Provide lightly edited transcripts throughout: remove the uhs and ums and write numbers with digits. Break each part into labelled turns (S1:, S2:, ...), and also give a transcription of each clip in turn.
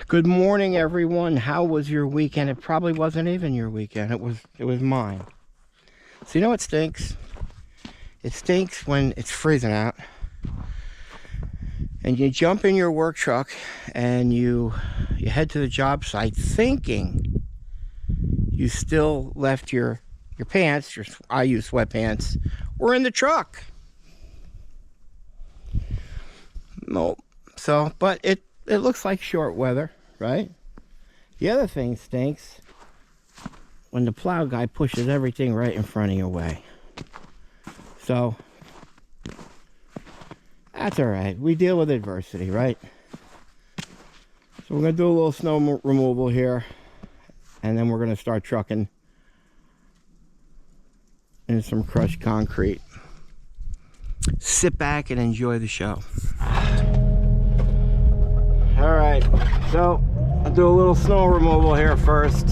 S1: Good morning, everyone. How was your weekend? It probably wasn't even your weekend. It was mine. So you know what stinks? It stinks when it's freezing out and you jump in your work truck and you head to the job site thinking you still left your pants, I use sweatpants, were in the truck. No. So, but it looks like short weather, right? The other thing stinks when the plow guy pushes everything right in front of your way. So, that's all right. We deal with adversity, right? So we're going to do a little snow removal here, and then we're going to start trucking in some crushed concrete. Sit back and enjoy the show. All right, so I'll do a little snow removal here first.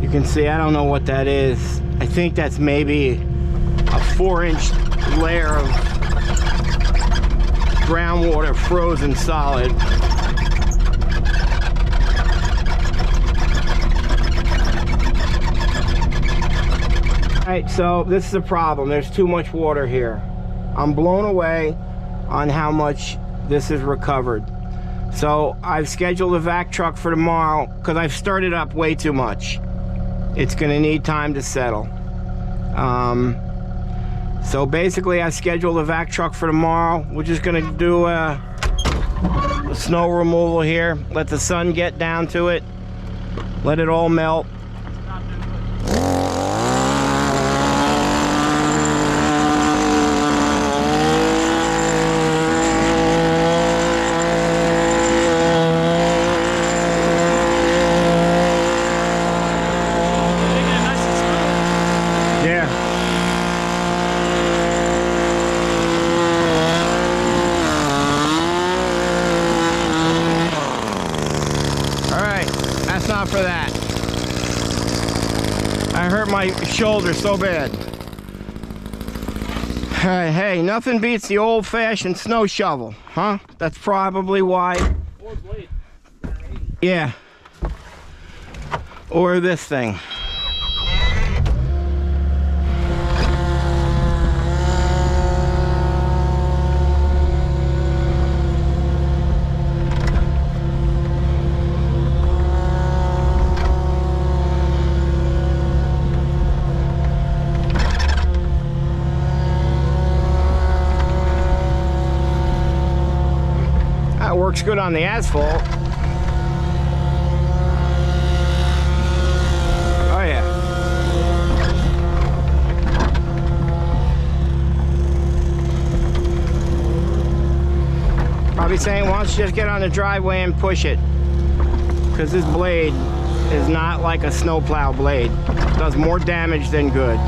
S1: You can see, I don't know what that is. I think that's maybe a 4-inch layer of groundwater frozen solid. Alright, so this is a problem. There's too much water here. I'm blown away on how much this is recovered. So I've scheduled a vac truck for tomorrow because I've stirred it up way too much. It's going to need time to settle. So basically I scheduled a vac truck for tomorrow. We're just going to do a snow removal here. Let the sun get down to it. Let it all melt. Not for that. I hurt my shoulder so bad. Hey, nothing beats the old-fashioned snow shovel, huh? That's probably why. Or blade. Yeah. Or this thing. Works good on the asphalt. Oh yeah. Probably saying, why don't you just get on the driveway and push it? Because this blade is not like a snowplow blade. It does more damage than good.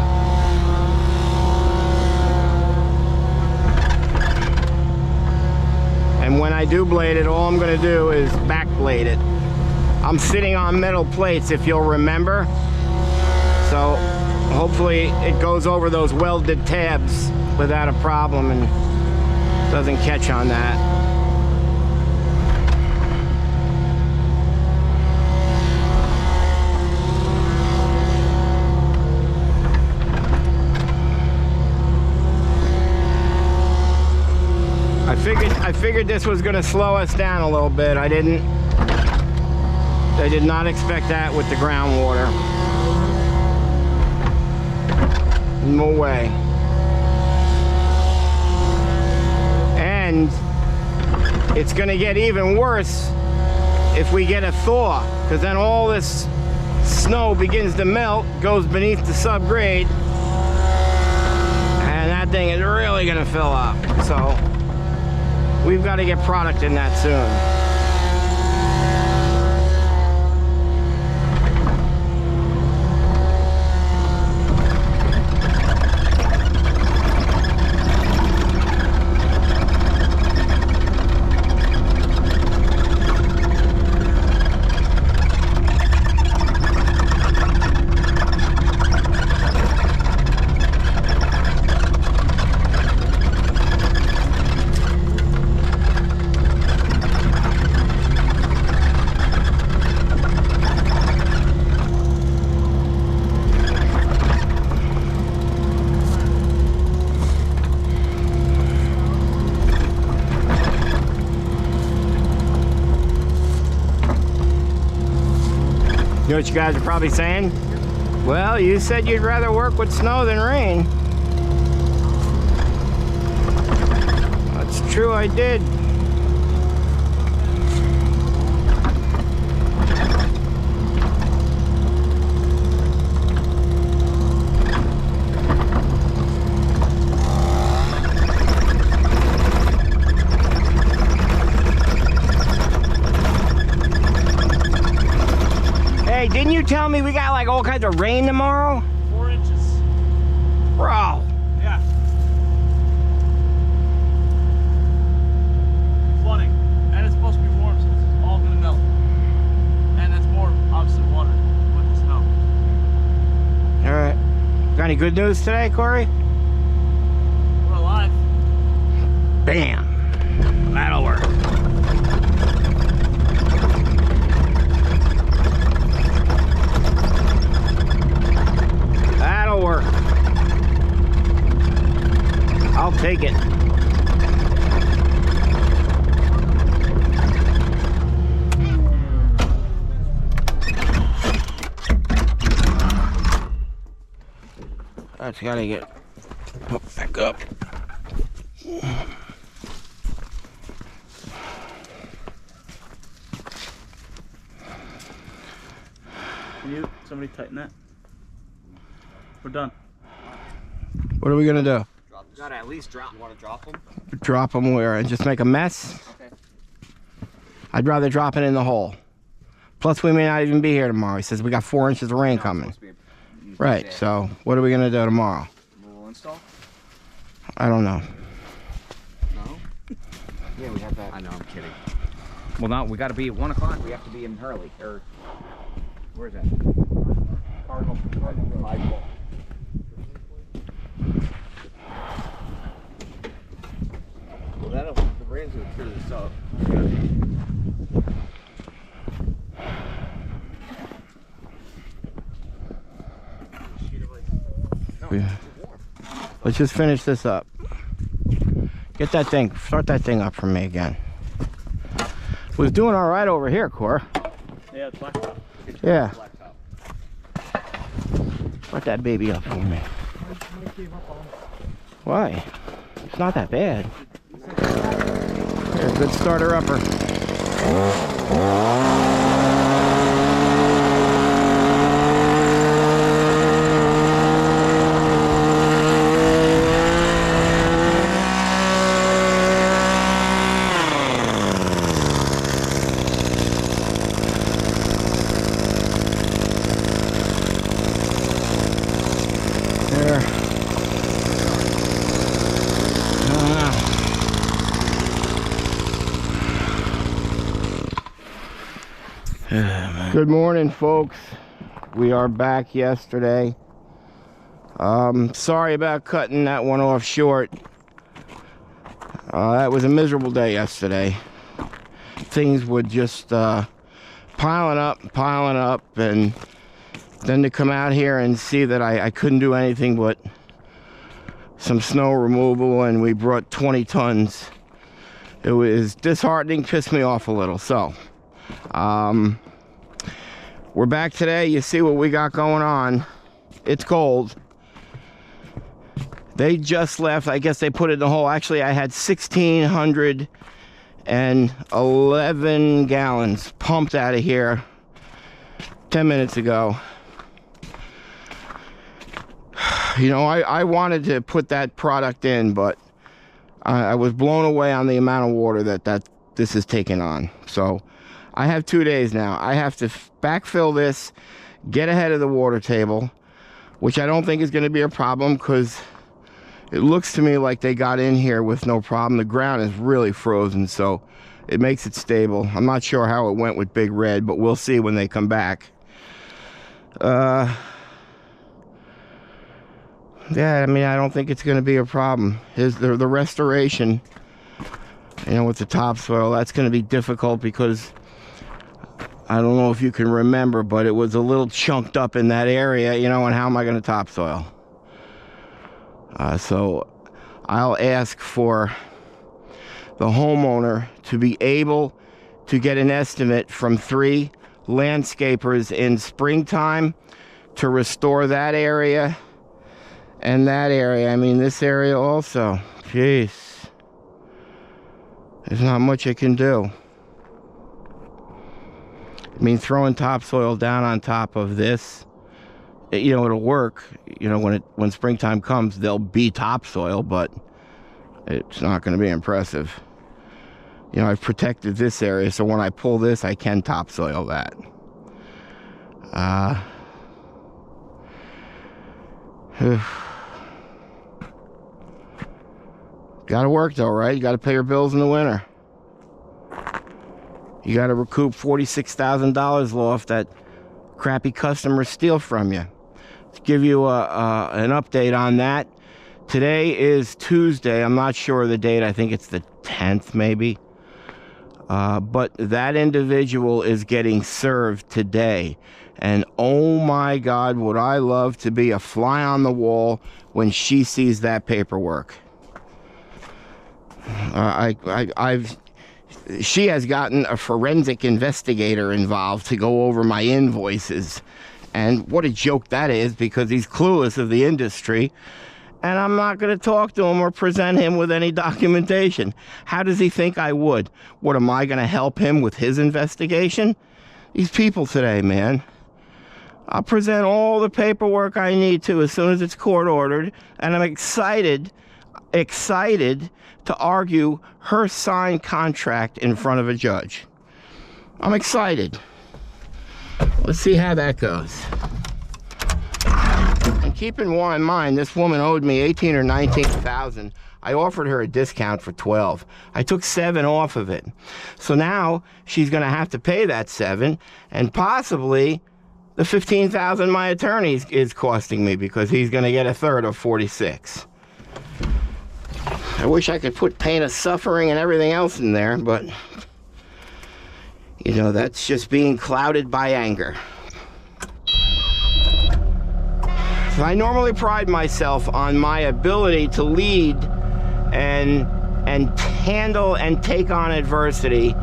S1: And when I do blade it, all I'm going to do is back blade it. I'm sitting on metal plates, if you'll remember. So hopefully it goes over those welded tabs without a problem and doesn't catch on that. I figured this was going to slow us down a little bit. I did not expect that with the groundwater. No way. And it's going to get even worse if we get a thaw, because then all this snow begins to melt, goes beneath the subgrade, and that thing is really going to fill up. So we've got to get product in that soon. what you guys are probably saying? Well, you said you'd rather work with snow than rain. That's true, I did. Hey, didn't you tell me we got like all kinds of rain tomorrow?
S2: 4 inches.
S1: Bro.
S2: Yeah. Flooding. And it's supposed to be warm, so it's all gonna melt. And that's more, obviously, water with the snow.
S1: Alright. Got any good news today, Corey?
S2: We're alive.
S1: Bam. That'll work. That'll work. I'll take it. That's gotta get put back up.
S2: Can somebody tighten that? We're done.
S1: What are we gonna do?
S3: Gotta at least drop. You want to drop them?
S1: Drop them where? And just make a mess?
S3: Okay.
S1: I'd rather drop it in the hole. Plus, we may not even be here tomorrow. He says we got 4 inches of rain coming. Right, so what are we gonna do tomorrow?
S3: We'll install?
S1: I don't know.
S3: No? Yeah, we have that.
S4: I know, I'm kidding. Well, no, we got to be at 1 o'clock. We have to be in Hurley. Or, where is that? Cardinal Road.
S3: Well, that'll, the rain's gonna clear this up.
S1: Yeah. Let's just finish this up. Get that thing, start that thing up for me again. Was doing all right over here, Cor.
S2: Yeah, it's blacktop.
S1: Yeah. Start that baby up for me. Why? It's not that bad. Here, good starter upper. Good morning, folks. We are back yesterday. Sorry about cutting that one off short. That was a miserable day yesterday. Things were just piling up, and then to come out here and see that I couldn't do anything but some snow removal, and we brought 20 tons. It was disheartening, pissed me off a little. So we're back today. You see what we got going on. It's cold. They just left. I guess they put it in the hole. Actually, I had 1,611 gallons pumped out of here 10 minutes ago. You know, I wanted to put that product in, but I was blown away on the amount of water that this is taking on. So I have 2 days now. I have to backfill this, get ahead of the water table, which I don't think is going to be a problem because it looks to me like they got in here with no problem. The ground is really frozen, so it makes it stable. I'm not sure how it went with Big Red, but we'll see when they come back. Yeah, I mean, I don't think it's going to be a problem. Here's the restoration, you know, with the topsoil. That's going to be difficult because I don't know if you can remember, but it was a little chunked up in that area, you know, and how am I going to topsoil? So I'll ask for the homeowner to be able to get an estimate from 3 landscapers in springtime to restore that area and that area. I mean, this area also. Jeez. There's not much I can do. I mean, throwing topsoil down on top of this, you know, it'll work. You know, when springtime comes, there'll be topsoil, but it's not going to be impressive. You know, I've protected this area, so when I pull this, I can topsoil that. Gotta work though, right? You gotta pay your bills in the winter. You gotta recoup $46,000 lost that crappy customers steal from you. To give you an update on that, today is Tuesday. I'm not sure of the date. I think it's the 10th maybe. But that individual is getting served today. And oh my God, would I love to be a fly on the wall when she sees that paperwork. She has gotten a forensic investigator involved to go over my invoices. And what a joke that is, because he's clueless of the industry. And I'm not going to talk to him or present him with any documentation. How does he think I would? What, am I going to help him with his investigation? These people today, man. I'll present all the paperwork I need to as soon as it's court ordered. And I'm excited to argue her signed contract in front of a judge. I'm excited. Let's see how that goes. And keep in mind, this woman owed me $18,000 or $19,000. I offered her a discount for $12,000. I took $7,000 off of it. So now she's going to have to pay that $7,000, and possibly the $15,000 my attorney is costing me, because he's going to get a third of $46,000. I wish I could put pain of suffering and everything else in there, but you know, that's just being clouded by anger. So I normally pride myself on my ability to lead and handle and take on adversity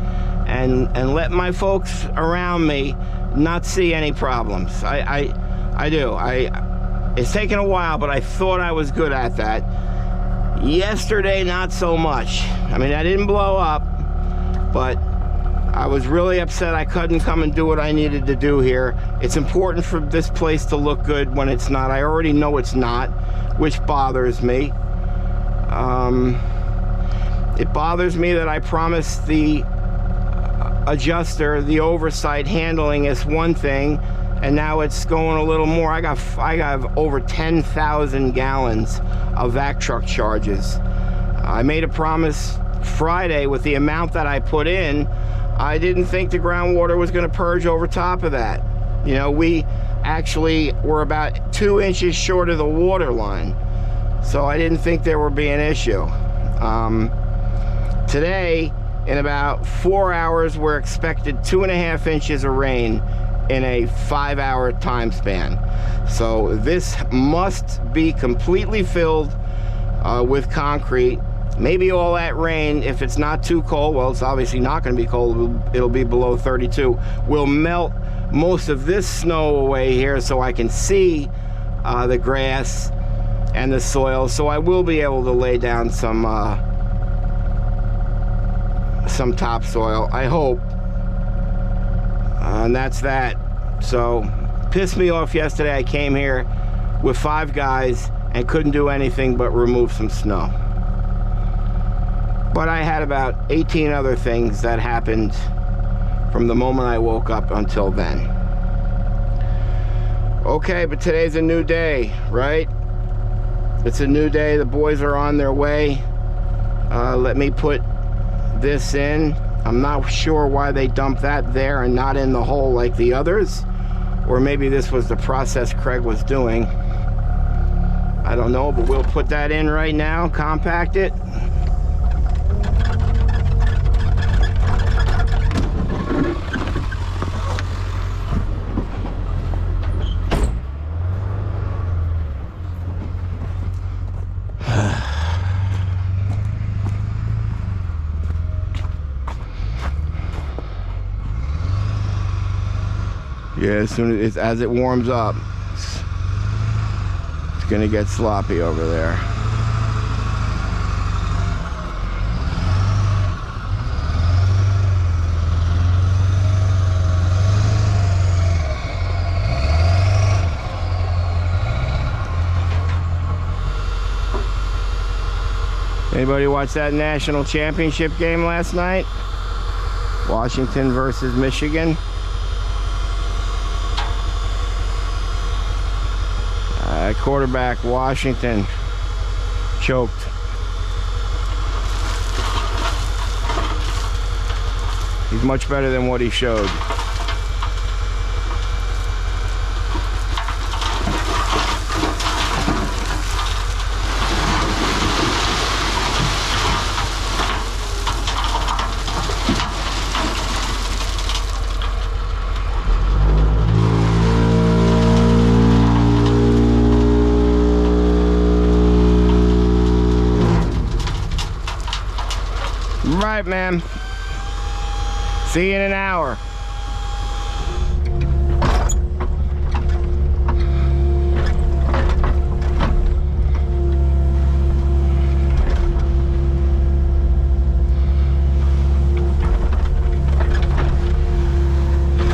S1: and let my folks around me not see any problems. I do. It's taken a while, but I thought I was good at that. Yesterday, not so much. I mean, I didn't blow up, but I was really upset I couldn't come and do what I needed to do here. It's important for this place to look good when it's not. I already know it's not, which bothers me. It bothers me that I promised the adjuster the oversight handling is one thing, and now it's going a little more. I got over 10,000 gallons of vac truck charges. I made a promise Friday with the amount that I put in. I didn't think the groundwater was going to purge over top of that. You know, we actually were about 2 inches short of the water line, so I didn't think there would be an issue. Today, in about 4 hours, we're expected 2.5 inches of rain in a 5-hour time span. So this must be completely filled with concrete. Maybe all that rain, if it's not too cold, well, it's obviously not going to be cold, it'll be below 32, will melt most of this snow away here so I can see the grass and the soil. So I will be able to lay down some topsoil, I hope. And that's that. So, pissed me off yesterday. I came here with 5 guys and couldn't do anything but remove some snow. But I had about 18 other things that happened from the moment I woke up until then. Okay, but today's a new day, right? It's a new day. The boys are on their way. Let me put this in. I'm not sure why they dumped that there and not in the hole like the others. Or maybe this was the process Craig was doing. I don't know, but we'll put that in right now, compact it. Yeah, as it warms up, it's gonna get sloppy over there. Anybody watch that national championship game last night? Washington versus Michigan. Quarterback Washington choked. He's much better than what he showed. Right, man. See you in an hour.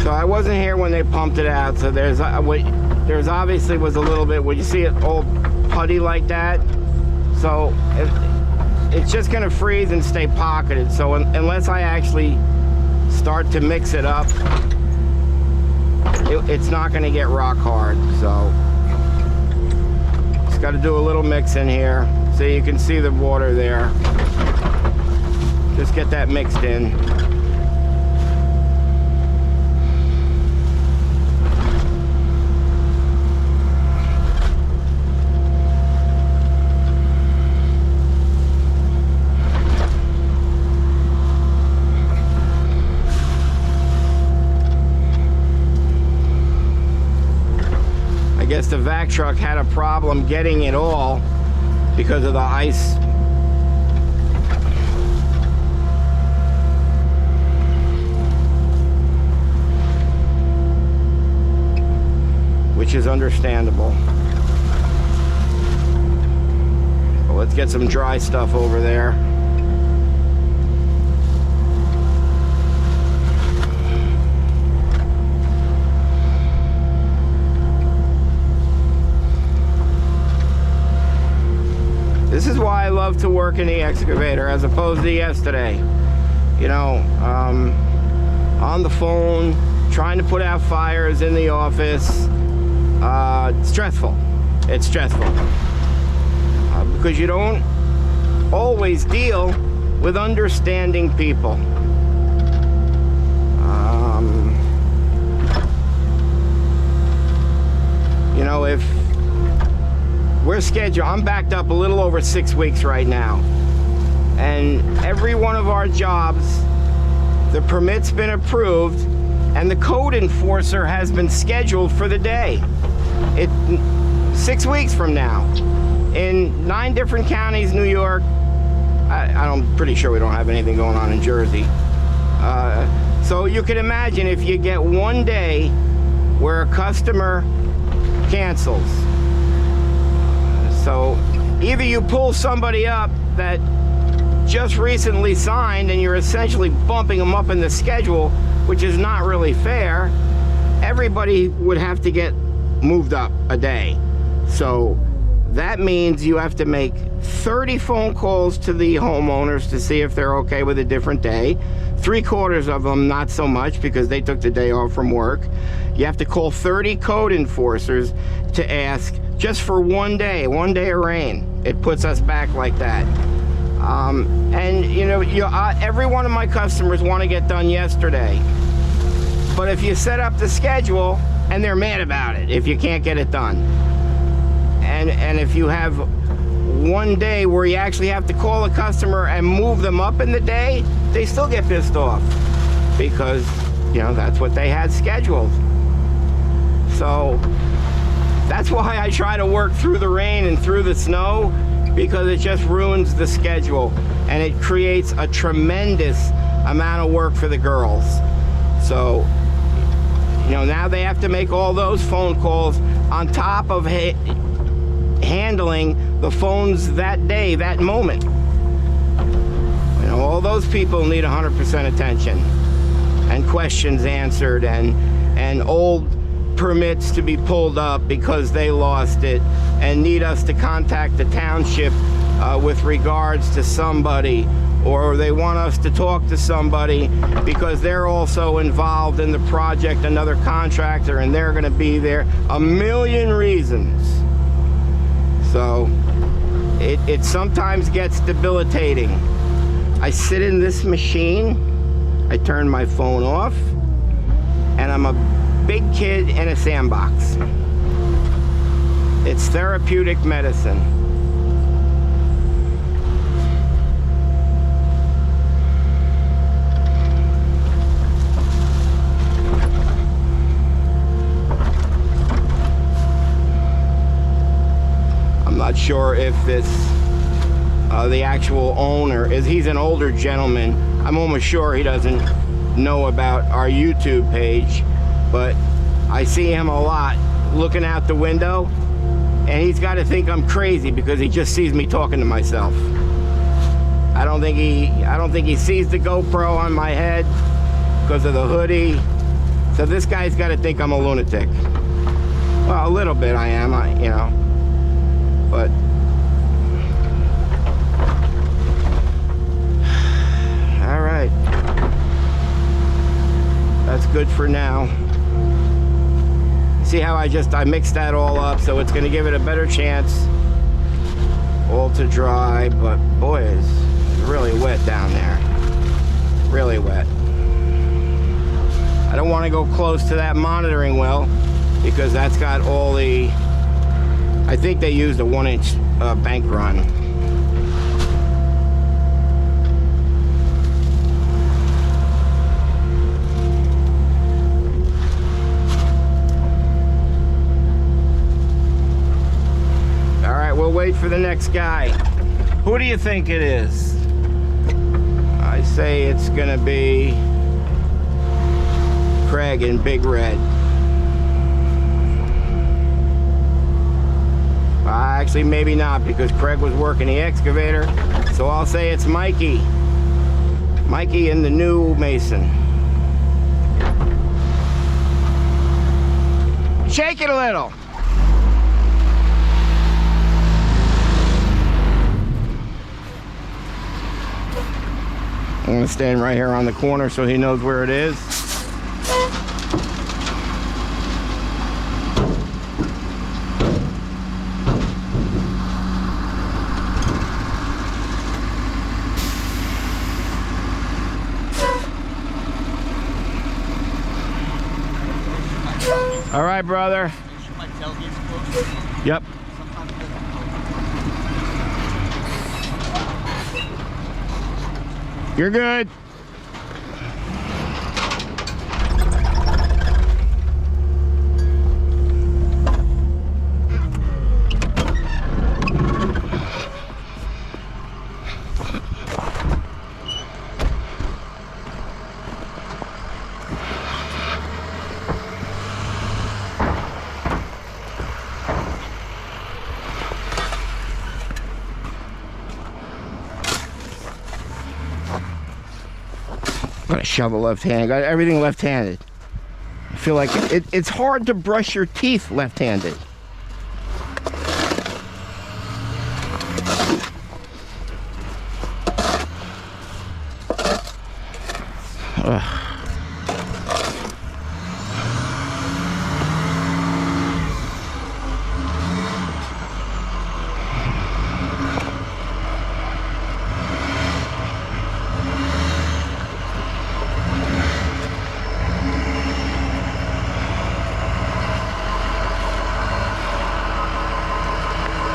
S1: So I wasn't here when they pumped it out, so there's obviously was a little bit, would you see it all putty like that? So it's just gonna freeze and stay pocketed. So unless I actually start to mix it up, it's not gonna get rock hard. So just got to do a little mix in here so you can see the water there. Just get that mixed in. I guess the vac truck had a problem getting it all because of the ice. Which is understandable. Well, let's get some dry stuff over there. This is why I love to work in the excavator as opposed to yesterday. You know, on the phone, trying to put out fires in the office. It's stressful. It's stressful. Because you don't always deal with understanding people. You know, if we're scheduled, I'm backed up a little over 6 weeks right now. And every one of our jobs, the permit's been approved and the code enforcer has been scheduled for the day. 6 weeks from now. In 9 different counties, New York. I'm pretty sure we don't have anything going on in Jersey. So you can imagine if you get one day where a customer cancels. So either you pull somebody up that just recently signed and you're essentially bumping them up in the schedule, which is not really fair. Everybody would have to get moved up a day. So that means you have to make 30 phone calls to the homeowners to see if they're okay with a different day. 3/4 of them not so much because they took the day off from work. You have to call 30 code enforcers to ask just for one day of rain. It puts us back like that. And you know, every one of my customers want to get done yesterday. But if you set up the schedule, and they're mad about it if you can't get it done. And if you have one day where you actually have to call a customer and move them up in the day, they still get pissed off because, you know, that's what they had scheduled. So that's why I try to work through the rain and through the snow, because it just ruins the schedule and it creates a tremendous amount of work for the girls. So, You know, now they have to make all those phone calls on top of handling the phones that day, that moment. You know, all those people need 100% attention and questions answered and old permits to be pulled up because they lost it and need us to contact the township with regards to somebody, or they want us to talk to somebody because they're also involved in the project, another contractor, and they're going to be there. A million reasons. So it sometimes gets debilitating. I sit in this machine, I turn my phone off, and I'm a big kid in a sandbox. It's therapeutic medicine. I'm not sure if this the actual owner he's an older gentleman. I'm almost sure he doesn't know about our YouTube page, but I see him a lot looking out the window, and he's got to think I'm crazy because he just sees me talking to myself. I don't think he sees the GoPro on my head because of the hoodie. So this guy's got to think I'm a lunatic. Well, a little bit I am, you know. But all right, that's good for now. See how I mixed that all up, so it's going to give it a better chance all to dry. But boy, it's really wet down there, really wet. I don't want to go close to that monitoring well because that's got all the, I think they used a 1-inch bank run. All right, we'll wait for the next guy. Who do you think it is? I say it's gonna be Craig in Big Red. Actually, maybe not, because Craig was working the excavator. So I'll say it's Mikey. Mikey and the new Mason. Shake it a little. I'm gonna stand right here on the corner so he knows where it is. All right, brother.
S3: My tailgate's closed.
S1: Yep. You're good. I'm gonna shovel left-handed. Got everything left-handed. I feel like it's hard to brush your teeth left-handed.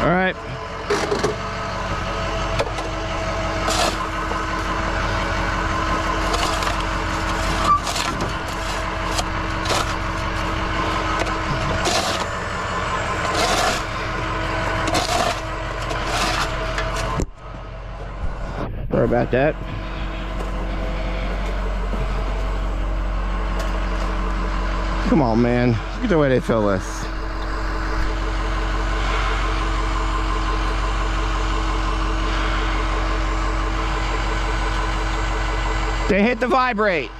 S1: All right. Sorry about that. Come on, man. Look at the way they fill this. They hit the vibrate.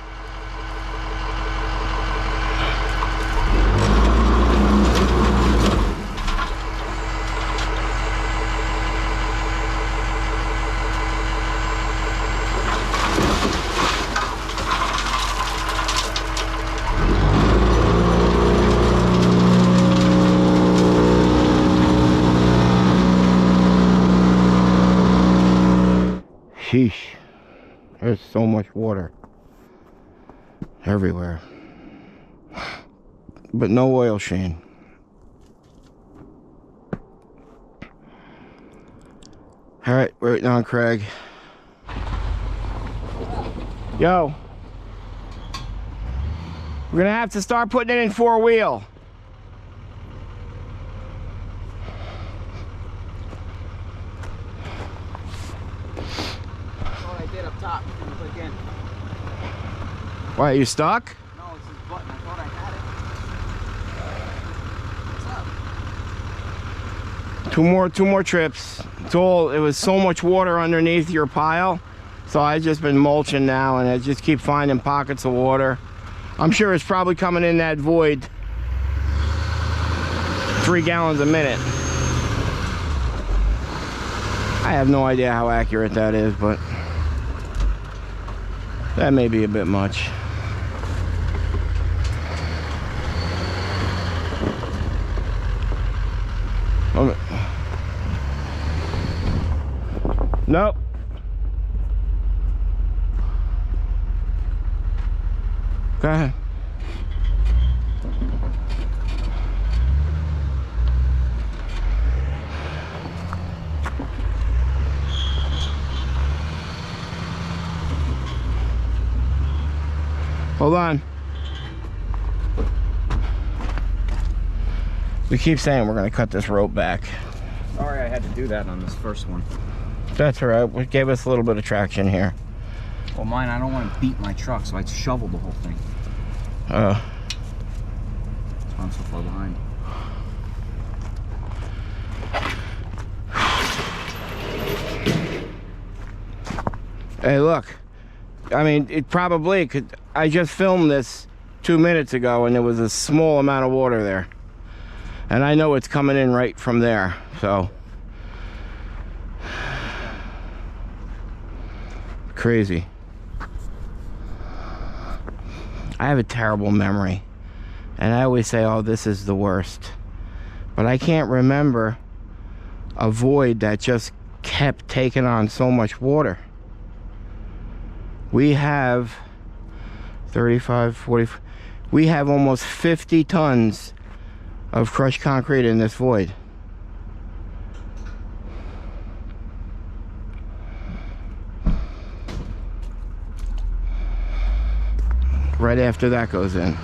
S1: Sheesh. There's so much water everywhere. But no oil sheen. Alright, we're waiting on Craig. Yo. We're gonna have to start putting it in 4-wheel.
S3: Top, click in.
S1: Why, are you stuck?
S3: No, it's this button. I thought I had it. What's up?
S1: Two more trips. It was so much water underneath your pile, so I've just been mulching now, and I just keep finding pockets of water. I'm sure it's probably coming in that void 3 gallons a minute. I have no idea how accurate that is, but that may be a bit much. Okay. Nope. Go ahead. Hold on. We keep saying we're going to cut this rope back.
S4: Sorry I had to do that on this first one.
S1: That's all right. It gave us a little bit of traction here.
S4: Well, mine, I don't want to beat my truck, so I shoveled the whole thing. That's why I'm so far behind.
S1: Hey, look. I mean, it probably could. I just filmed this 2 minutes ago, and there was a small amount of water there. And I know it's coming in right from there, so. Crazy. I have a terrible memory. And I always say, oh, this is the worst. But I can't remember a void that just kept taking on so much water. We have 35, 40, we have almost 50 tons of crushed concrete in this void. Right after that goes in.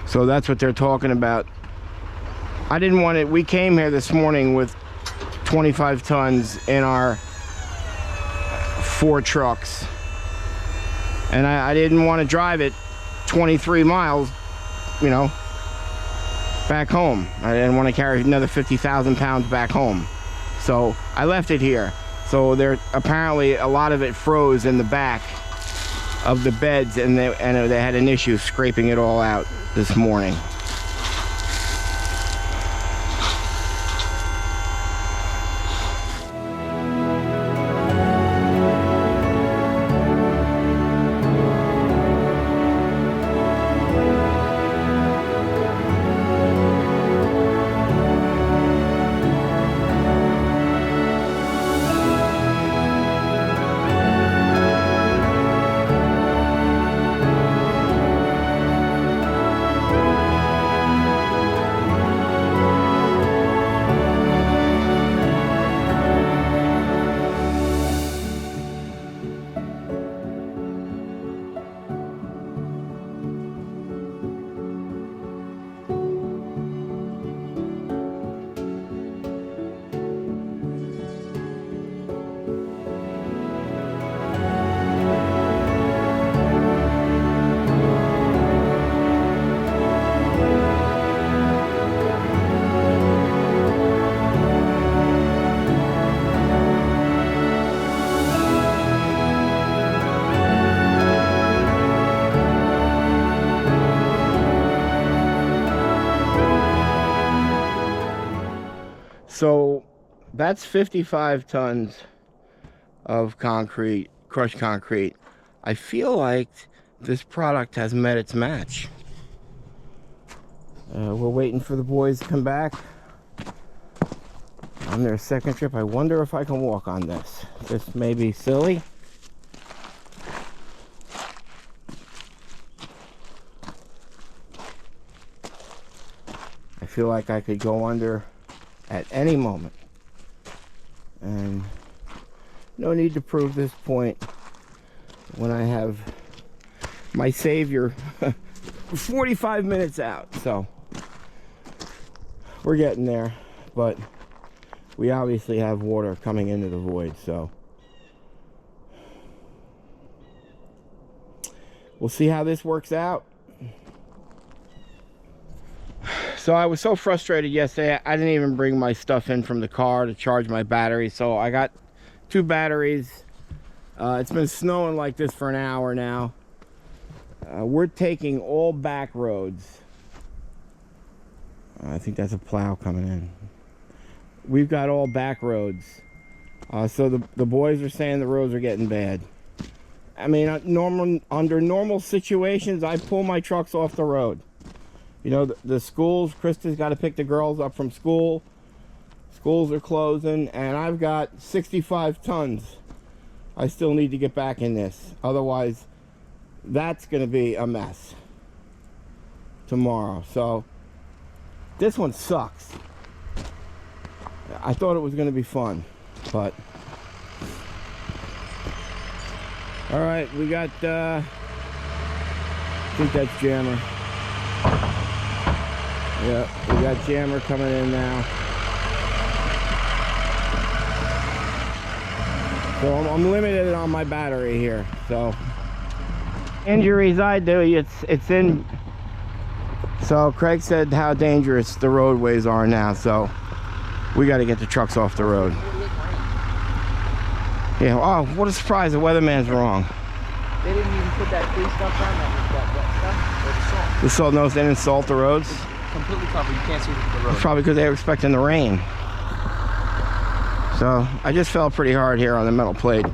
S1: So that's what they're talking about. I didn't want it. We came here this morning with 25 tons in our 4 trucks. And I didn't want to drive it 23 miles, you know, back home. I didn't want to carry another 50,000 pounds back home. So I left it here. So there, apparently a lot of it froze in the back of the beds, and they had an issue scraping it all out this morning. So that's 55 tons of concrete, crushed concrete. I feel like this product has met its match. We're waiting for the boys to come back on their second trip. I wonder if I can walk on this. This may be silly. I feel like I could go under at any moment. And no need to prove this point when I have my savior 45 minutes out. So we're getting there, but we obviously have water coming into the void, so we'll see how this works out. So I was so frustrated yesterday, I didn't even bring my stuff in from the car to charge my battery. So I got 2 batteries. It's been snowing like this for an hour now. We're taking all back roads. I think that's a plow coming in. We've got all back roads. So the boys are saying the roads are getting bad. I mean, under normal situations, I pull my trucks off the road. You know, the schools, Krista's got to pick the girls up from school. Schools are closing, and I've got 65 tons. I still need to get back in this. Otherwise, that's going to be a mess tomorrow. So, this one sucks. I thought it was going to be fun, but... Alright, we got, I think that's Jammer. Yeah, we got Jammer coming in now. So I'm limited on my battery here. So injuries I do, it's in. So Craig said how dangerous the roadways are now. So we got to get the trucks off the road. Yeah. Oh, what a surprise! The weatherman's wrong.
S3: They didn't even put that free stuff on that wet stuff or the salt.
S1: The salt, no, they didn't salt the roads.
S3: Completely covered. You can't see the road.
S1: It's probably because they were expecting the rain. So I just fell pretty hard here on the metal plate.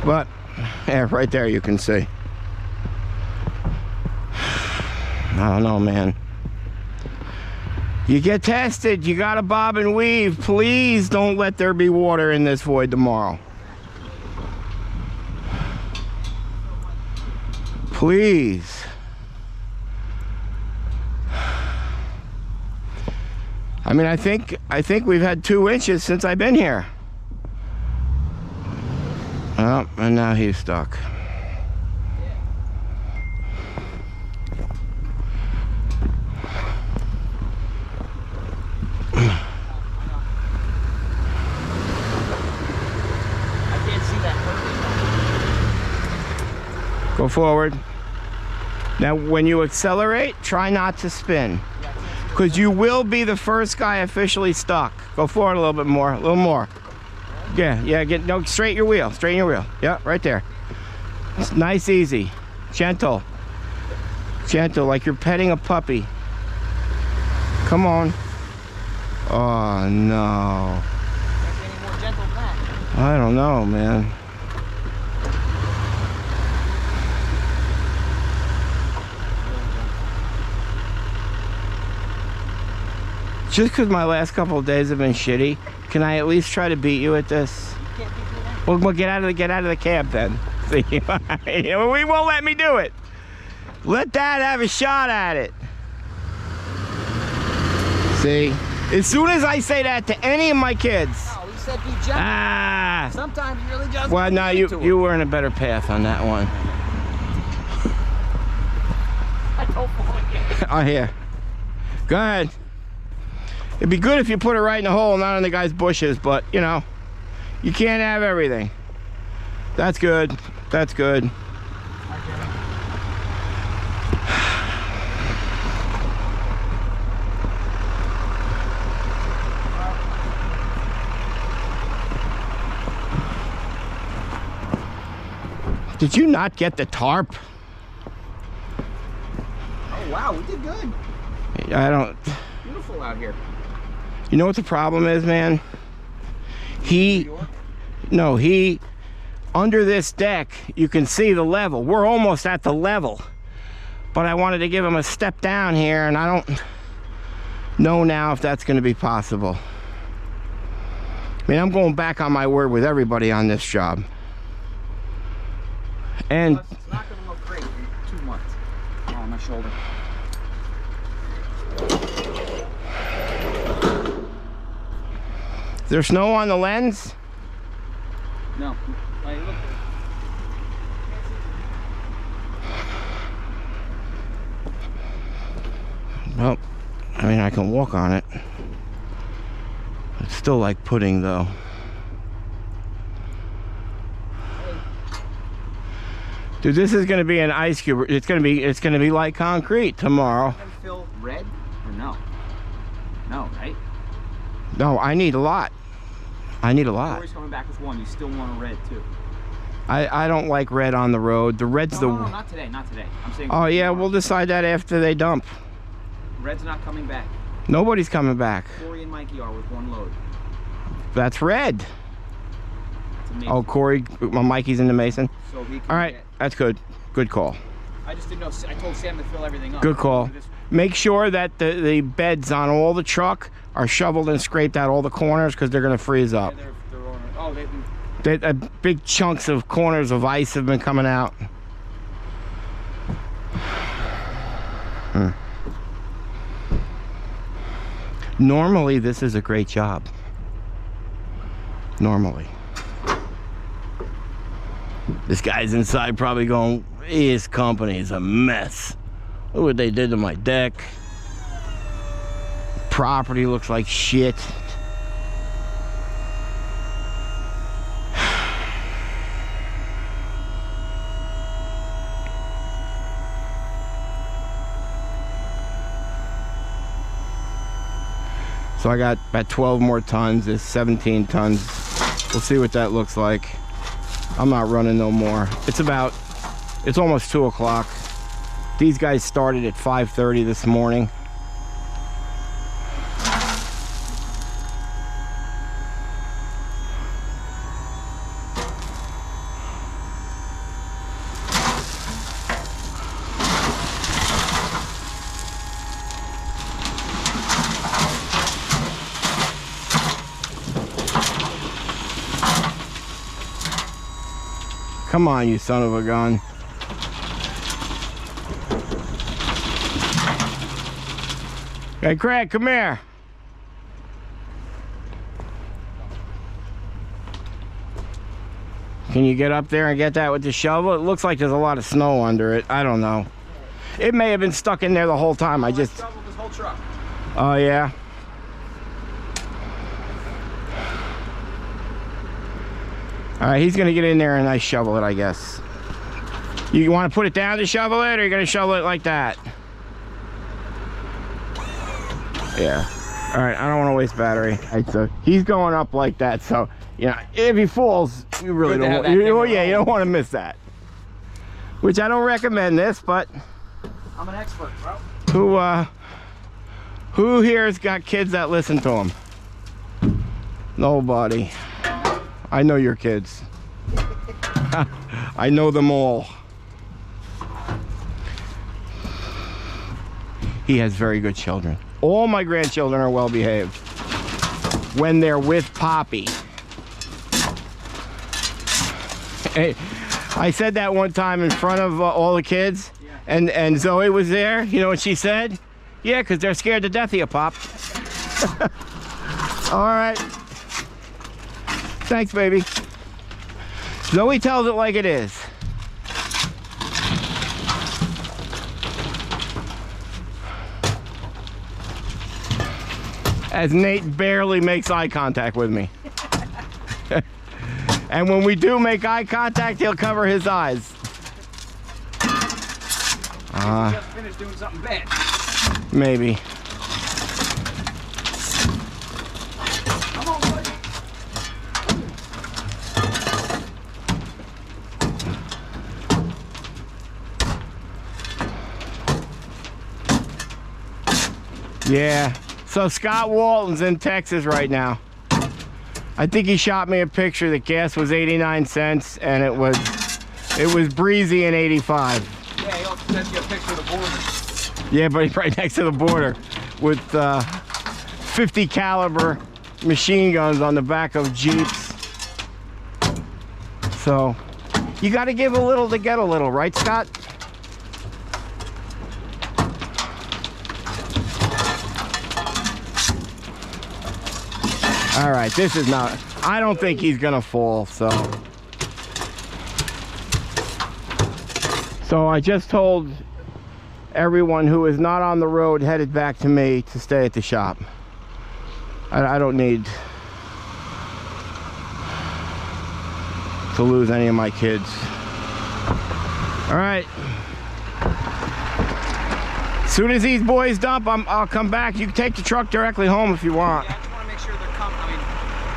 S1: But yeah, right there you can see. I don't know, man. You get tested, you gotta bob and weave. Please don't let there be water in this void tomorrow. Please. I mean, I think we've had 2 inches since I've been here. Oh, and now he's stuck.
S3: I can't see that perfect.
S1: Go forward. Now, when you accelerate, try not to spin. Because you will be the first guy officially stuck. Go forward a little bit more, a little more. Yeah, no, straighten your wheel, Yeah, right there. It's nice, easy, gentle, like you're petting a puppy. Come on. Oh no.
S3: Can't be any more gentle than that.
S1: I don't know, man. Just because my last couple of days have been shitty, can I at least try to beat you at this?
S3: You can't beat me now.
S1: Well, get out of the cab then. See, we won't let me do it. Let Dad have a shot at it. See, as soon as I say that to any of my kids,
S3: No, he said be gentle. Sometimes you really just.
S1: Well, no, you were in a better path on that one.
S3: I don't fall again.
S1: Oh, here. Go ahead. It'd be good if you put it right in the hole, not in the guy's bushes, but, you know, you can't have everything. That's good. That's good. Did you not get the tarp?
S3: Oh, wow, we did good.
S1: I don't...
S3: Beautiful out here.
S1: You know what the problem is, man? Under this deck, you can see the level. We're almost at the level. But I wanted to give him a step down here, and I don't know now if that's going to be possible. I mean, I'm going back on my word with everybody on this job. And
S4: Plus, it's not going to look great in 2 months. Oh, on my shoulder.
S1: is there snow on the lens?
S4: No. Hey, look.
S1: Well, I mean, I can walk on it. It's still like pudding, though. Dude, this is going to be an ice cube. It's going to be like concrete tomorrow.
S4: Can fill red or no? No, right?
S1: No, I need a lot. I need a lot.
S4: Corey's coming back with one. You still want a red too?
S1: I don't like red on the road. The red's
S4: No, not today. Not today. I'm saying.
S1: Oh yeah,
S4: tomorrow.
S1: we'll decide that after they dump.
S4: Red's not coming back.
S1: Nobody's coming back.
S4: Corey and Mikey are with one load.
S1: That's red.
S4: It's amazing.
S1: Oh, Corey, Mikey's in the Mason.
S4: So he can
S1: All right,
S4: get-
S1: that's good. Good call.
S4: I just didn't know. I told Sam to fill everything up.
S1: Good call.
S4: This-
S1: Make sure that the beds on all the truck are shoveled and scraped out all the corners because they're going to freeze up.
S4: they're on, oh, they've been.
S1: Big chunks of corners of ice have been coming out. Normally, this is a great job. Normally. This guy's inside probably going, this company is a mess. Look what they did to my deck. Property looks like shit. So I got about 12 more tons. There's 17 tons. We'll see what that looks like. I'm not running no more. It's almost 2 o'clock. These guys started at 5:30 this morning. Come on, you son of a gun. Hey, Craig, come here. Can you get up there and get that with the shovel? It looks like there's a lot of snow under it. I don't know. It may have been stuck in there the whole time. I just...
S4: shoveled this whole truck.
S1: Oh, yeah? All right, he's gonna get in there and I shovel it, I guess. You want to put it down to shovel it, or you're gonna shovel it like that? Yeah. All right, I don't want to waste battery. All right, so he's going up like that, so you know, if he falls, you really
S4: Good to
S1: don't.
S4: have
S1: Want,
S4: that
S1: you,
S4: thing
S1: yeah, you
S4: rolling.
S1: don't want to miss that. Which I don't recommend this, but
S4: I'm an expert, bro.
S1: who here's got kids that listen to him? Nobody. I know your kids. I know them all. He has very good children. All my grandchildren are well behaved when they're with Poppy. Hey, I said that one time in front of all the kids, and Zoe was there. You know what she said? Yeah, because they're scared to death of you, Pop. All right. Thanks, baby. Zoe tells it like it is. As Nate barely makes eye contact with me. And when we do make eye contact, he'll cover his eyes.
S4: Just finished doing something bad.
S1: Maybe.
S4: Come on, buddy.
S1: Yeah. So Scott Walton's in Texas right now. I think he shot me a picture that gas was 89 cents and it was breezy in 85.
S4: Yeah, he also sent you a picture of the border.
S1: Yeah, but he's right next to the border with 50 caliber machine guns on the back of Jeeps. So you got to give a little to get a little, right, Scott? All right, this is not, I don't think he's gonna fall, so I just told everyone who is not on the road headed back to me to stay at the shop. I don't need to lose any of my kids. All right. As soon as these boys dump, I'll come back. You can take the truck directly home if you want.
S4: Yeah, I just want to make sure they're coming.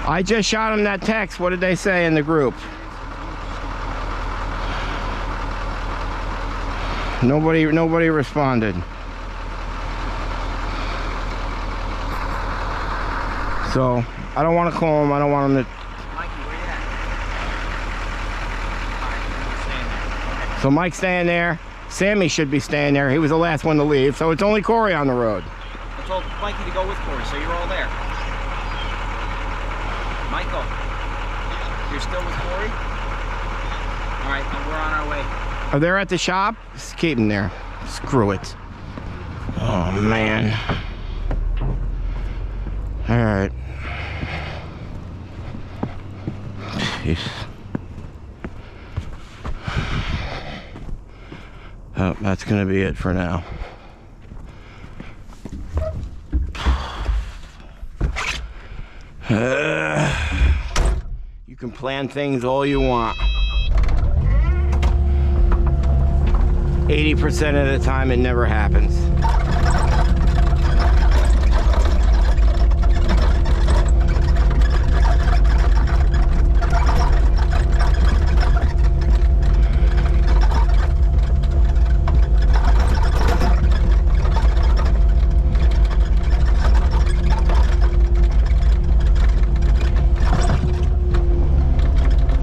S1: I just shot them that text. What did they say in the group? Nobody responded. So I don't want to call them. I don't want them to.
S4: Mikey, where you at? All right, staying there. Okay.
S1: So Mike's staying there. Sammy should be staying there. He was the last one to leave. So it's only Corey on the road.
S4: I told Mikey to go with Corey, so you're all there. Michael, you're still with Corey? All right, we're on our way.
S1: Are they at the shop? Just keep them there. Screw it. Oh, man. All right. Jeez. Oh, that's gonna be it for now. You can plan things all you want. 80% of the time it never happens.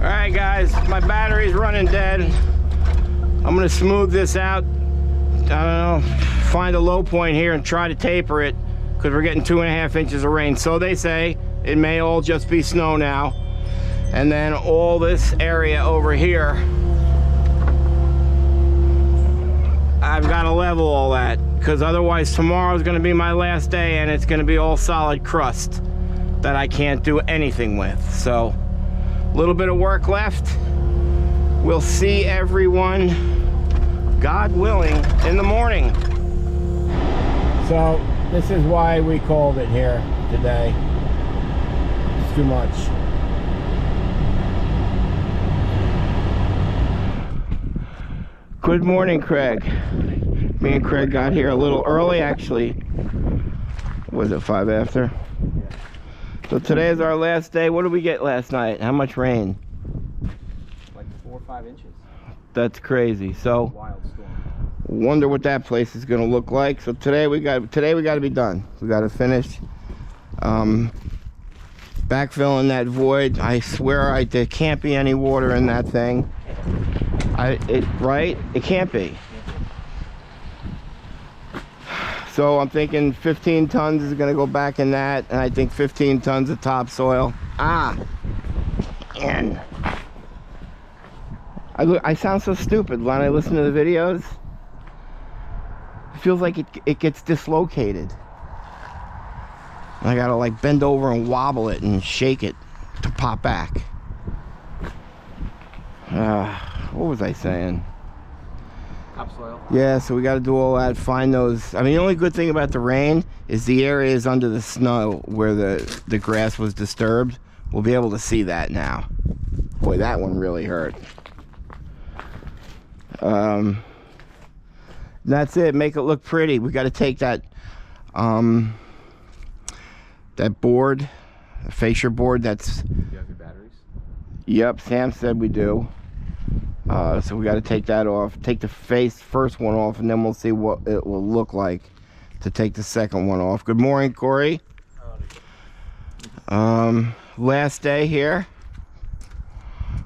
S1: Alright guys, my battery's running dead. I'm gonna smooth this out. I don't know, find a low point here and try to taper it because we're getting 2.5 inches of rain. So they say it may all just be snow now. And then all this area over here, I've got to level all that because otherwise tomorrow's gonna be my last day and it's gonna be all solid crust that I can't do anything with. So a little bit of work left. We'll see everyone, God willing, in the morning. So this is why we called it here today. It's too much. Good morning, Craig. Me and Craig got here a little early, actually. Was it 5 after? So today is our last day. What did we get last night? How much rain?
S4: 4 or 5 inches.
S1: That's crazy. So
S4: Wild storm.
S1: wonder what that place is going to look like. So today we got to be done. We got to finish backfilling that void. I swear there can't be any water in that thing. Right? It can't be. So I'm thinking 15 tons is going to go back in that, and I think 15 tons of topsoil. And I sound so stupid when I listen to the videos. It feels like it gets dislocated. I gotta like bend over and wobble it and shake it to pop back. What was I saying?
S4: Topsoil.
S1: Yeah, so we got to do all that, find those. I mean, the only good thing about the rain is the areas under the snow where the grass was disturbed. We'll be able to see that now. Boy, that one really hurt. That's it. Make it look pretty. We got to take that that board, the fascia board. That's.
S4: Do you have your batteries?
S1: Yep, Sam said we do. So we got to take that off. Take the first one off, and then we'll see what it will look like to take the second one off. Good morning, Corey. Last day here.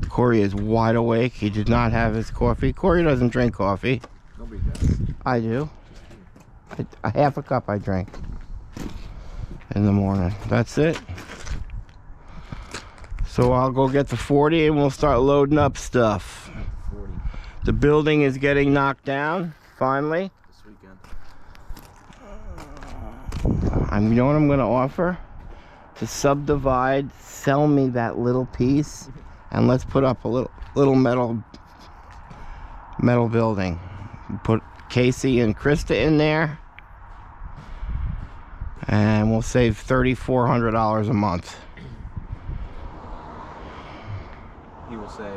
S1: Corey is wide awake. He did not have his coffee. Corey doesn't drink coffee.
S4: Nobody does.
S1: I do. A half a cup I drink in the morning. That's it. So I'll go get the 40 and we'll start loading up stuff.
S4: 40
S1: The building is getting knocked down, finally.
S4: this weekend.
S1: You know what I'm gonna offer? To subdivide, sell me that little piece, and let's put up a little metal building. Put Casey and Krista in there, and we'll save $3,400 a month.
S4: He will say.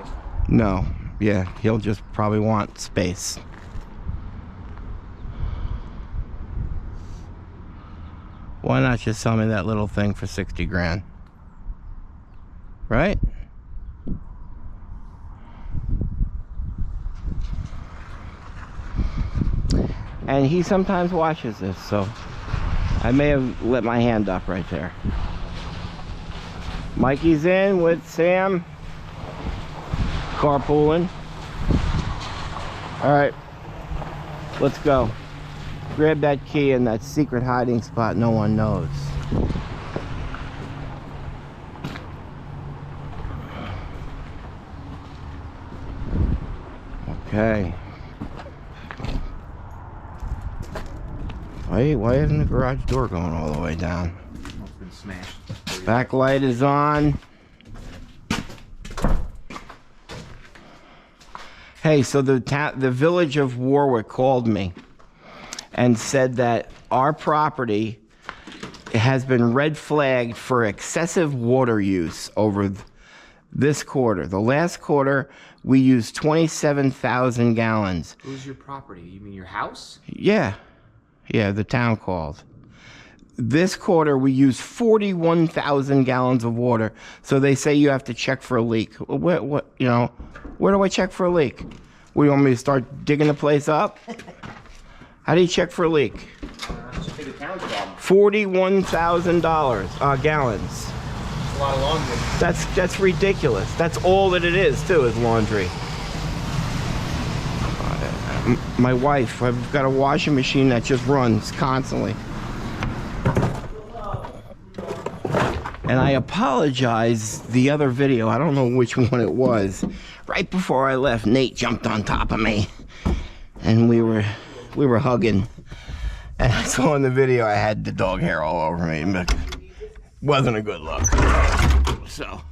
S1: No, yeah, he'll just probably want space. Why not just sell me that little thing for 60 grand? Right? And he sometimes watches this, so I may have let my hand up right there. Mikey's in with Sam. Carpooling. All right, let's go. Grab that key in that secret hiding spot no one knows. Okay. Why isn't the garage door going all the way down?
S4: It's been smashed.
S1: Backlight is on. Hey, so the village of Warwick called me and said that our property has been red flagged for excessive water use over this quarter. The last quarter, we used 27,000 gallons.
S4: Who's your property? You mean your house?
S1: Yeah, the town called. This quarter, we used 41,000 gallons of water. So they say you have to check for a leak. Where do I check for a leak? What, you want me to start digging the place up? How do you check for a leak?
S4: Just take the town's problem.
S1: $41,000 gallons.
S4: It's a lot of laundry.
S1: That's ridiculous. That's all that it is, too, is laundry. My wife, I've got a washing machine that just runs constantly. And I apologize, the other video, I don't know which one it was. Right before I left, Nate jumped on top of me. And we were hugging. And I saw in the video I had the dog hair all over me. But wasn't a good look. So,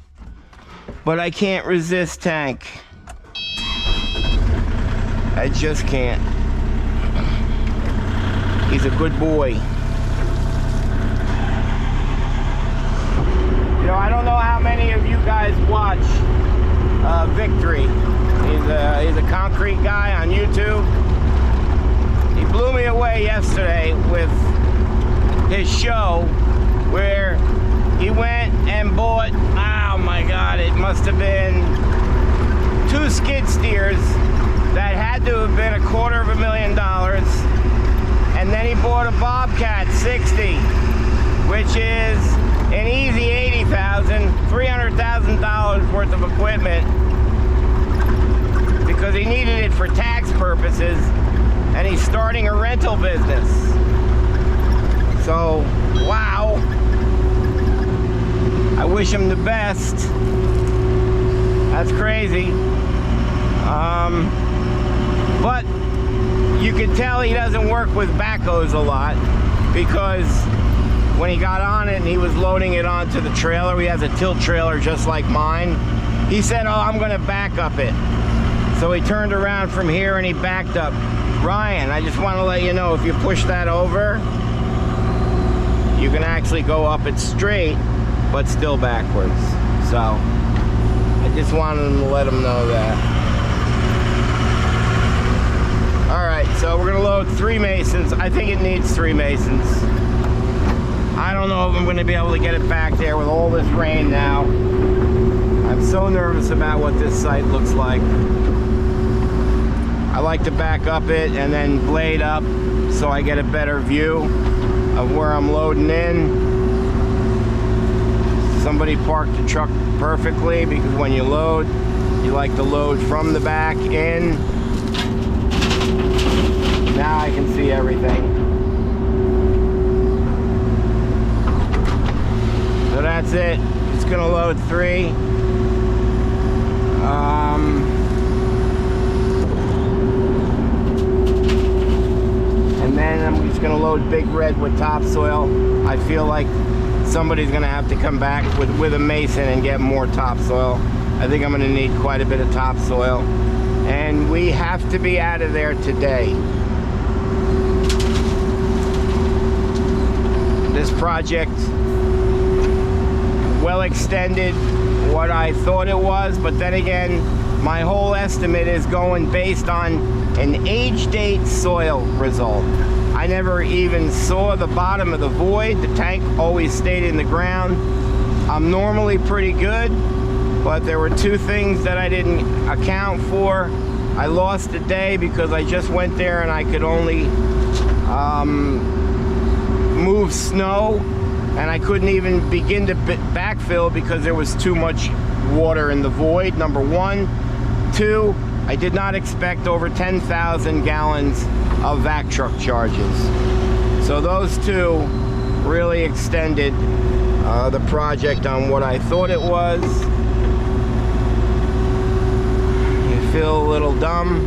S1: but I can't resist Tank. I just can't. He's a good boy. You know, I don't know how many of you guys watch Victory. He's a concrete guy on YouTube. He blew me away yesterday with his show where he went and bought, oh my God, it must have been 2 skid steers that had to have been $250,000. And then he bought a Bobcat 60, which is an easy $80,000, $300,000 worth of equipment because he needed it for tax purposes, and he's starting a rental business. So, wow. I wish him the best. That's crazy. But you can tell he doesn't work with backhoes a lot because when he got on it and he was loading it onto the trailer, he has a tilt trailer just like mine. He said, oh, I'm gonna back up it. So he turned around from here and he backed up. Ryan, I just wanna let you know, if you push that over, you can actually go up it straight, but still backwards. So, I just wanted to let him know that. All right, so we're gonna load 3 masons. I think it needs 3 masons. I don't know if I'm gonna be able to get it back there with all this rain now. I'm so nervous about what this site looks like. I like to back up it and then blade up, so I get a better view of where I'm loading in. Somebody parked the truck perfectly, because when you load, you like to load from the back in. Now I can see everything. So that's it. It's gonna load 3. And then I'm just gonna load Big Red with topsoil. I feel like somebody's gonna have to come back with a mason and get more topsoil. I think I'm gonna need quite a bit of topsoil. And we have to be out of there today. This project, well extended what I thought it was, but then again, my whole estimate is going based on an age date soil result. I never even saw the bottom of the void. The tank always stayed in the ground. I'm normally pretty good, but there were 2 things that I didn't account for. I lost a day because I just went there and I could only move snow, and I couldn't even begin to backfill because there was too much water in the void, number 1. 2, I did not expect over 10,000 gallons of vac truck charges. So those 2 really extended the project on what I thought it was. You feel a little dumb,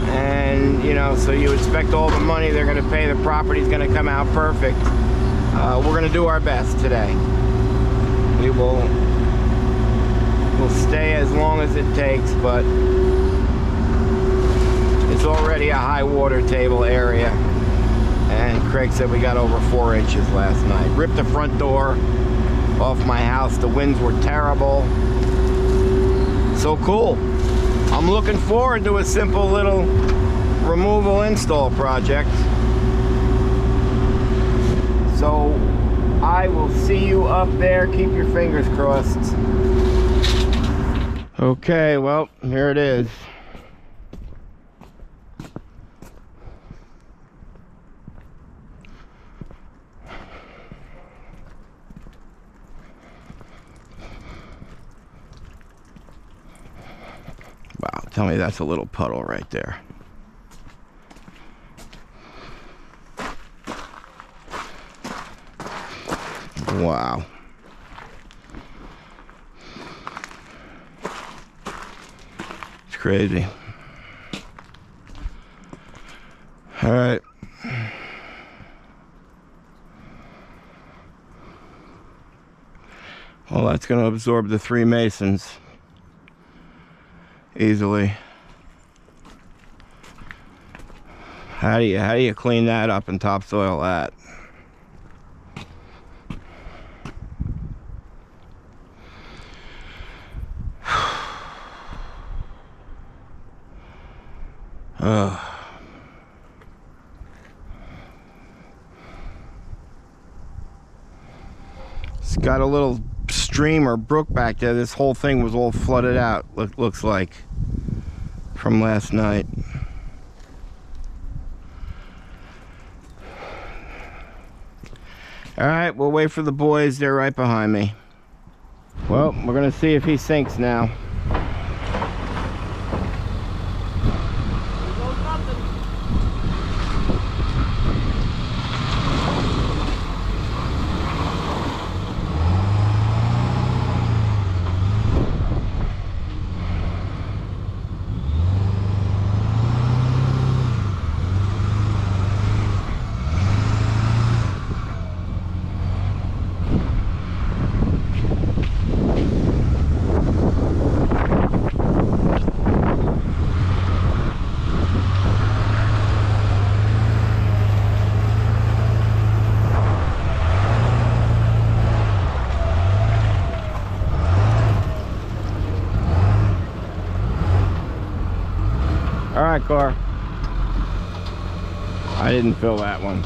S1: and you know, so you expect all the money they're going to pay, the property's going to come out perfect. We're going to do our best today. We'll stay as long as it takes, but it's already a high water table area, and Craig said we got over 4 inches last night. Ripped the front door off my house. The winds were terrible. So cool. I'm looking forward to a simple little removal install project. So I will see you up there. Keep your fingers crossed. Okay, well, here it is. Wow, tell me that's a little puddle right there. Wow. It's crazy. All right. Well, that's going to absorb the 3 masons easily. How do you clean that up and topsoil that? It's got a little stream or brook back there. This whole thing was all flooded out, looks like, from last night. All right, we'll wait for the boys. They're right behind me. Well, we're gonna see if he sinks now. All right, car. I didn't fill that one.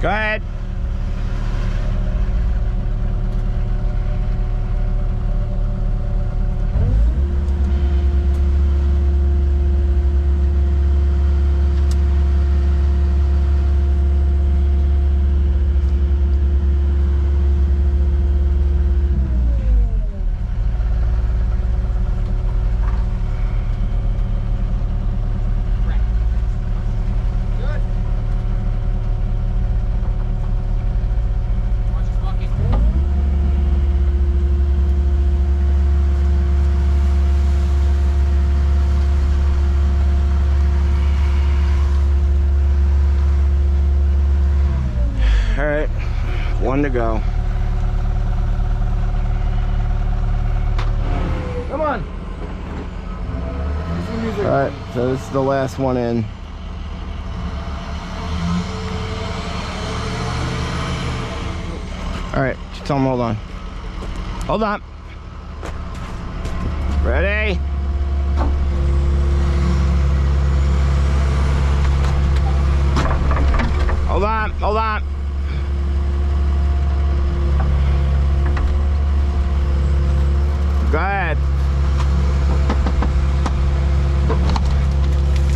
S1: Go ahead. All right, one to go.
S3: Come on.
S1: All right, so this is the last one in. All right, just tell them hold on. Hold on. Ready? Hold on, hold on. Go ahead.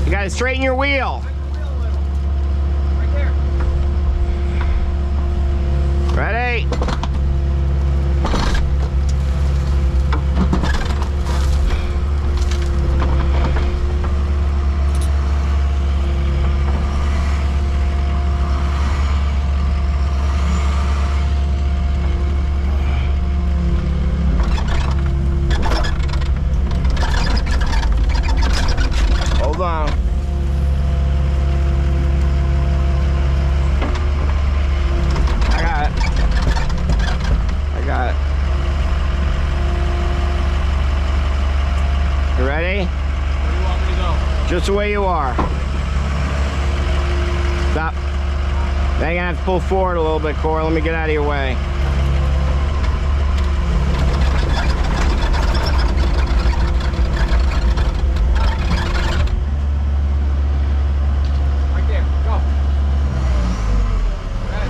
S1: You gotta straighten your wheel.
S3: Right there.
S1: Ready? Hold on. I got it. I got it. You ready?
S2: Where do you want me to go?
S1: Just the way you are. Stop. Now you're gonna have to pull forward a little bit, Corey. Let me get out of your way.
S3: Right there. Go. Good.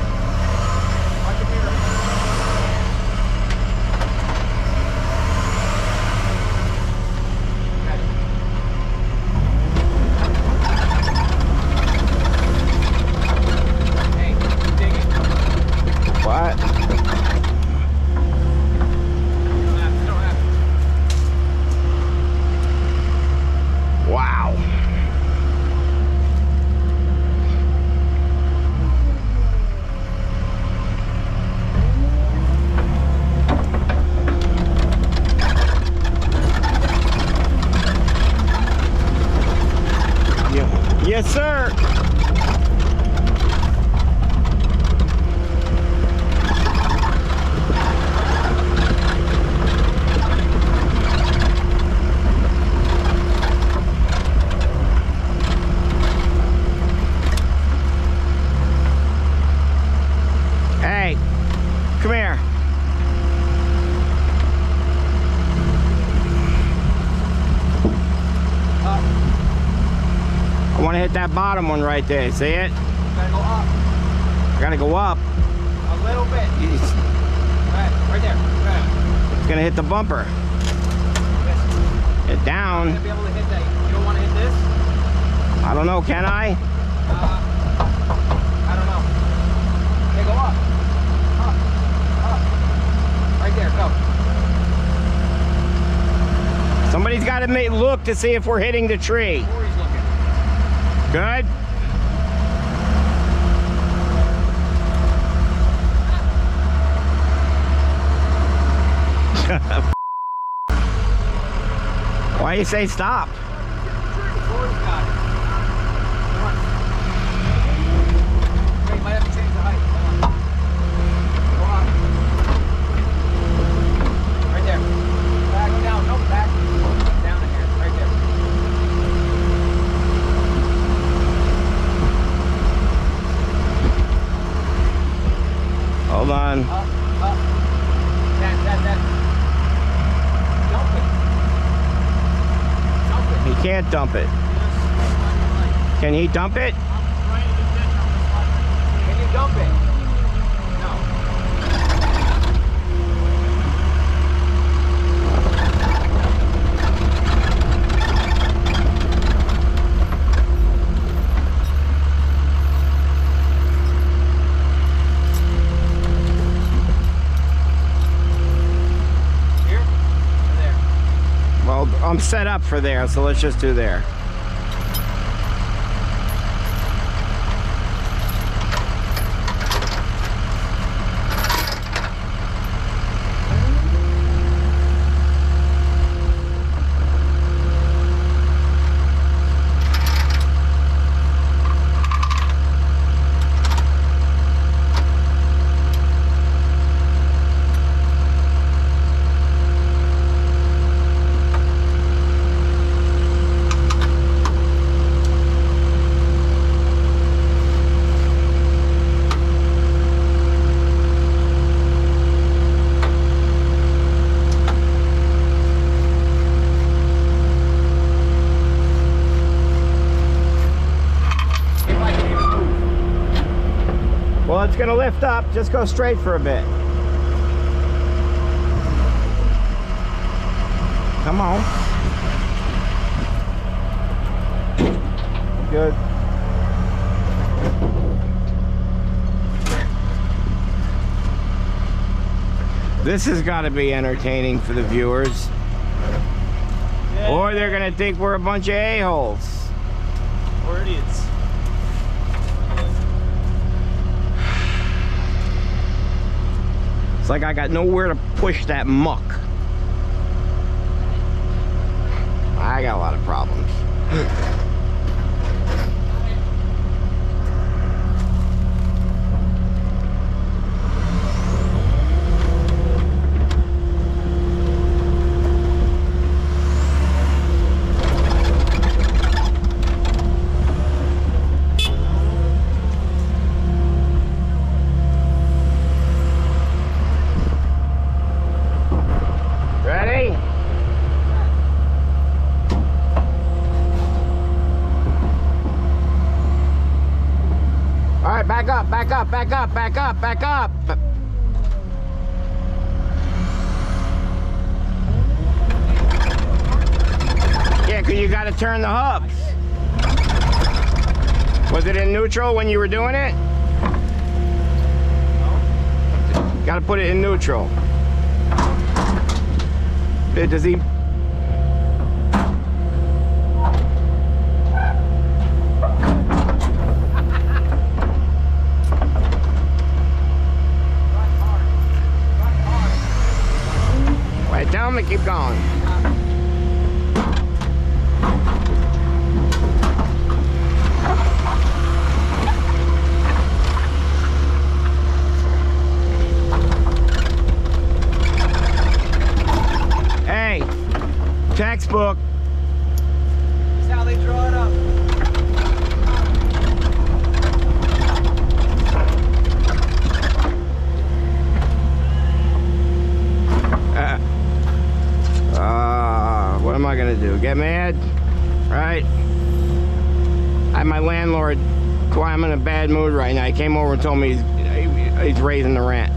S3: Watch your mirror. Hey, keep digging.
S1: What?
S3: You don't have to.
S1: Wow. Yes, sir. Hey, come here. I want to hit that bottom one right there. See it?
S3: Gotta go up.
S1: I gotta go up.
S3: A little bit.
S1: It's
S3: Right there. Good.
S1: gonna hit the bumper.
S3: Yes.
S1: Hit
S3: You're
S1: down.
S3: gonna be able to hit that. You don't want to hit this?
S1: I don't know. Can I?
S3: I don't know. Okay, go up. Up. Up. Right there, go.
S1: Somebody's got to look to see if we're hitting the tree.
S3: Corey's looking.
S1: Good. Why you say stop?
S3: Corey's got it. Come on. Okay, you might have to change the height. Come on. Go up. Right there. Back down. No, back. Down here. Right there.
S1: Hold on.
S3: Up. That. Dump it. Dump it.
S1: He can't dump it. Can he dump it?
S3: Can you
S1: Dump it. No.
S3: Here or there?
S1: Well, I'm set up for there, so let's just do there. Well, it's gonna lift up. Just go straight for a bit. Come on. Good. This has got to be entertaining for the viewers.
S2: Yeah.
S1: Or they're gonna think we're a bunch of a-holes.
S2: Or idiots.
S1: It's like I got nowhere to push that muck. I got a lot of problems. Ready? All right, back up, back up, back up, back up, back up. Yeah, because you got to turn the hubs. Was it in neutral when you were doing it? Got to put it in neutral. Does he? Wait, tell him to keep going. Hey, textbook.
S3: That's how they draw it up.
S1: What am I gonna do? Get mad? Right? I had my landlord, why I'm in a bad mood right now. He came over and told me he's raising the rent.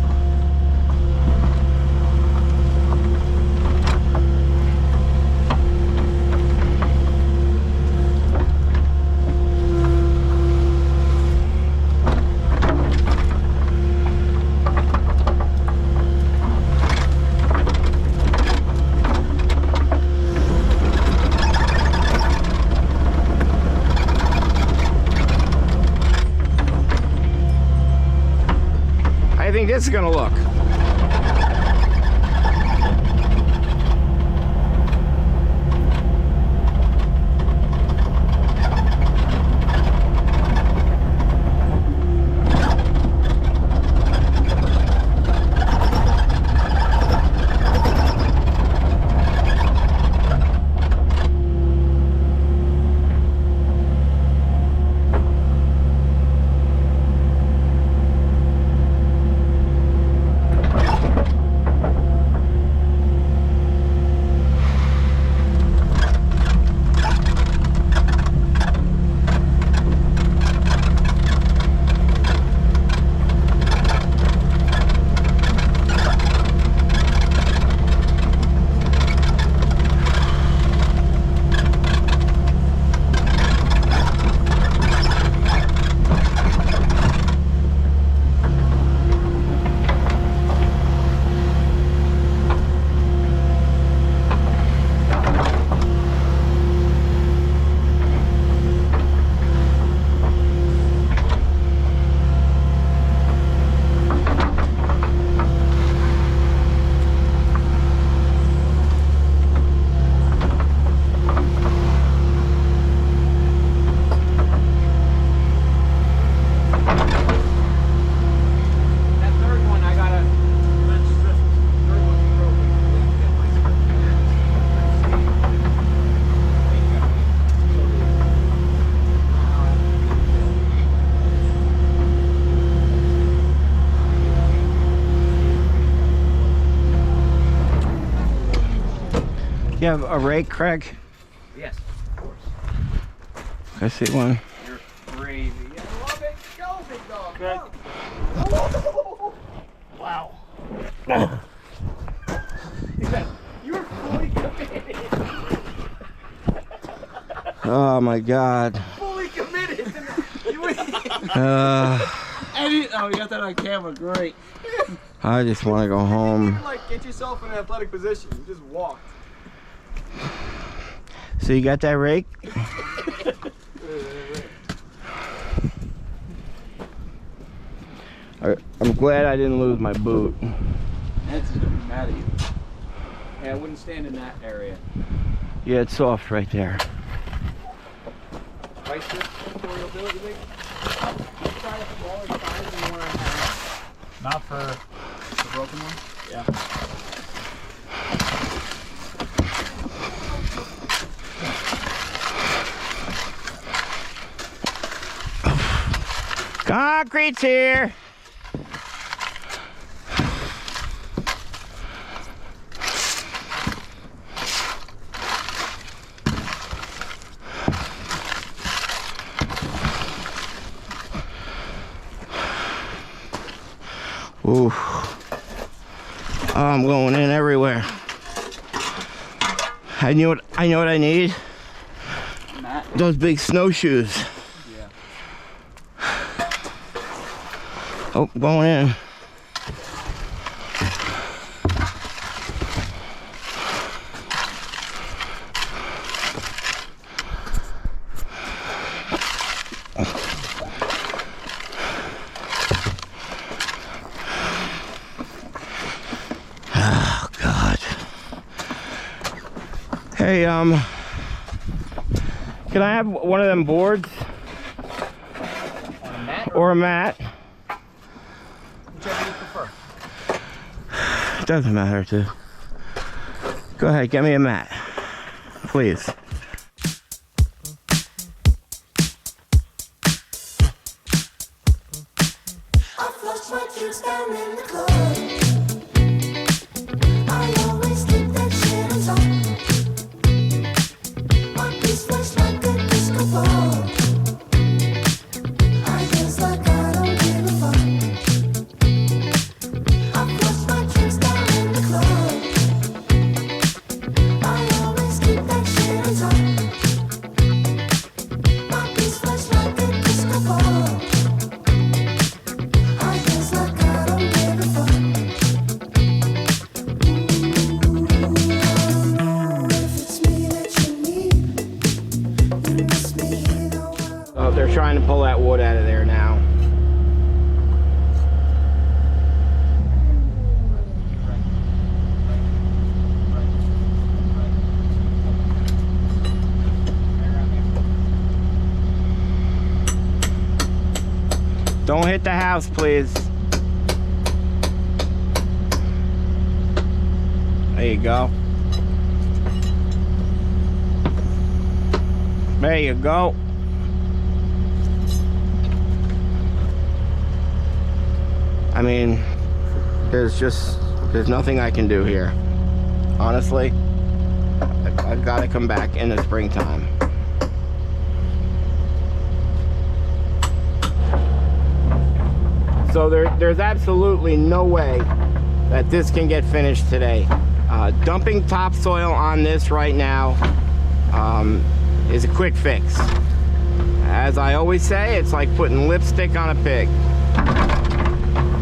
S1: I think this is gonna look. you have a rake, Craig?
S4: Yes, of course.
S1: I see one.
S4: You're crazy. I love it. Go, big dog.
S2: Go. Wow.
S4: You're fully committed.
S1: Oh my God.
S4: Fully committed.
S2: Oh, you got that on camera. Great.
S1: I just want to go home.
S3: You like get yourself in an athletic position. You just walked.
S1: So you got that rake? I'm glad I didn't lose my boot.
S4: That's just gonna be mad at you. Hey, I wouldn't stand in that area.
S1: Yeah, it's soft right there.
S4: Right, sir? Corey will do it, you think? Try a smaller size than the one I have.
S2: Not for
S4: The broken one?
S2: yeah.
S1: Concrete's here. Ooh. Oh, I'm going in everywhere. I know what I need.
S4: Matt?
S1: Those big snowshoes.
S4: Yeah.
S1: Oh, going in. Oh God. Hey, can I have one of them boards?
S4: On a mat?
S1: Or a mat?
S4: Whichever you prefer.
S1: Doesn't matter, too. Go ahead, get me a mat, please.
S5: I flush my drinks down in the club. I always keep that shit on top. My piece flush like a disco ball. I dance like I don't give a fuck. I flush my drinks down in the club. I always keep that shit on top. My piece flush like a disco ball. I dance like I don't give a fuck. If it's me that you need, you miss me though.
S1: Oh, they're trying to pull that wood out of there now. Don't hit the house, please. There you go. There you go. I mean, there's nothing I can do here. Honestly, I've got to come back in the springtime. So there's absolutely no way that this can get finished today. Dumping topsoil on this right now is a quick fix. As I always say, it's like putting lipstick on a pig.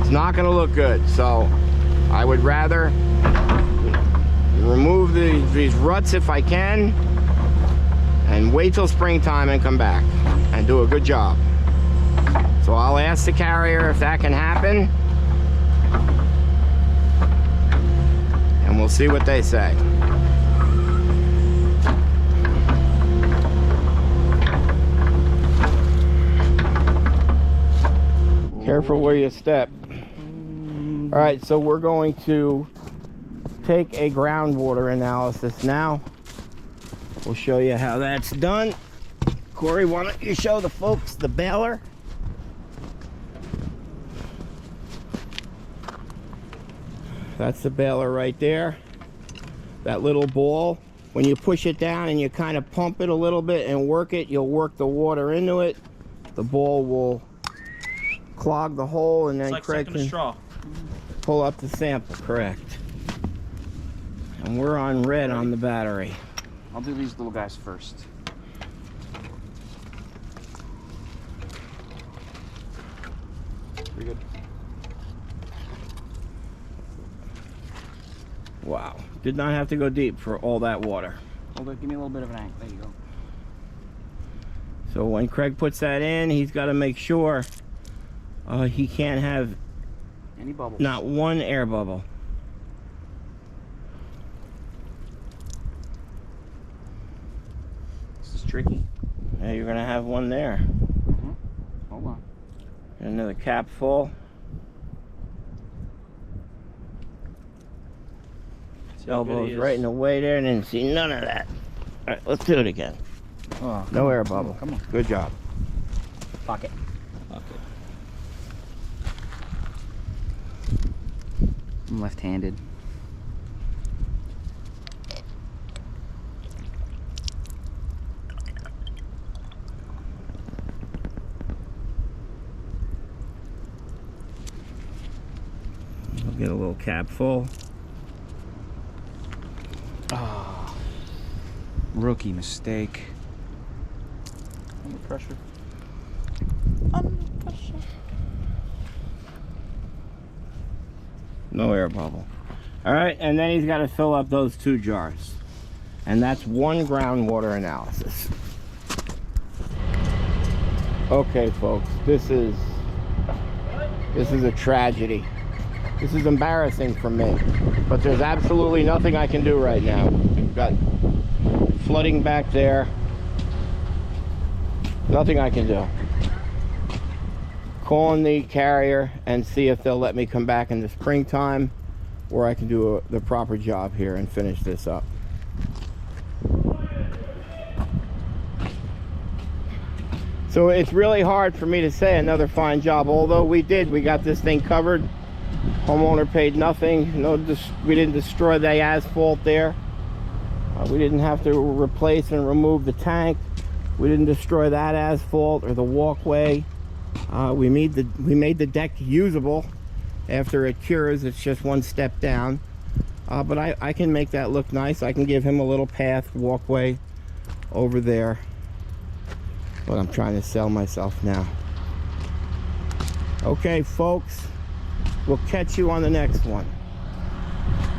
S1: It's not gonna look good, so I would rather remove these ruts if I can and wait till springtime and come back and do a good job. So I'll ask the carrier if that can happen, and we'll see what they say. Careful where you step. All right, so we're going to take a groundwater analysis now. We'll show you how that's done. Corey, why don't you show the folks the baler? That's the baler right there. That little ball when you push it down and you kind of pump it a little bit and work it, you'll work the water into it. The ball will clog the hole, and then
S2: It's like
S1: Craig
S2: sucking a
S1: can
S2: straw.
S1: pull up the sample. Correct. And we're on red on the battery.
S4: I'll do these little guys first. Pretty good.
S1: Wow. Did not have to go deep for all that water.
S4: Hold it. Give me a little bit of an angle. There you go.
S1: So when Craig puts that in, he's got to make sure he can't have
S4: Any bubbles?
S1: not one air bubble.
S4: This is tricky.
S1: Yeah, you're going to have one there.
S4: Hold on.
S1: Another cap full.
S2: See how good he
S1: Elbows
S2: is.
S1: right in the way there, and didn't see none of that. All right, let's do it again.
S4: Oh,
S1: No air bubble.
S4: Come on.
S1: Good job.
S4: Pocket.
S2: Okay.
S4: I'm left-handed.
S1: We'll get a little cap full.
S4: Ah, rookie mistake. Under pressure.
S1: No air bubble. All right, and then he's got to fill up those 2 jars. And that's 1 groundwater analysis. Okay, folks, this is a tragedy. This is embarrassing for me, but there's absolutely nothing I can do right now. We've got flooding back there. Nothing I can do. Calling the carrier and see if they'll let me come back in the springtime, or I can do the proper job here and finish this up. So it's really hard for me to say another fine job, although we got this thing covered. Homeowner paid nothing. We didn't destroy the asphalt there. We didn't have to replace and remove the tank. We didn't destroy that asphalt or the walkway. We made the deck usable. After it cures, it's just 1 step down. But I can make that look nice. I can give him a little path, walkway over there. But I'm trying to sell myself now. Okay, folks. We'll catch you on the next one.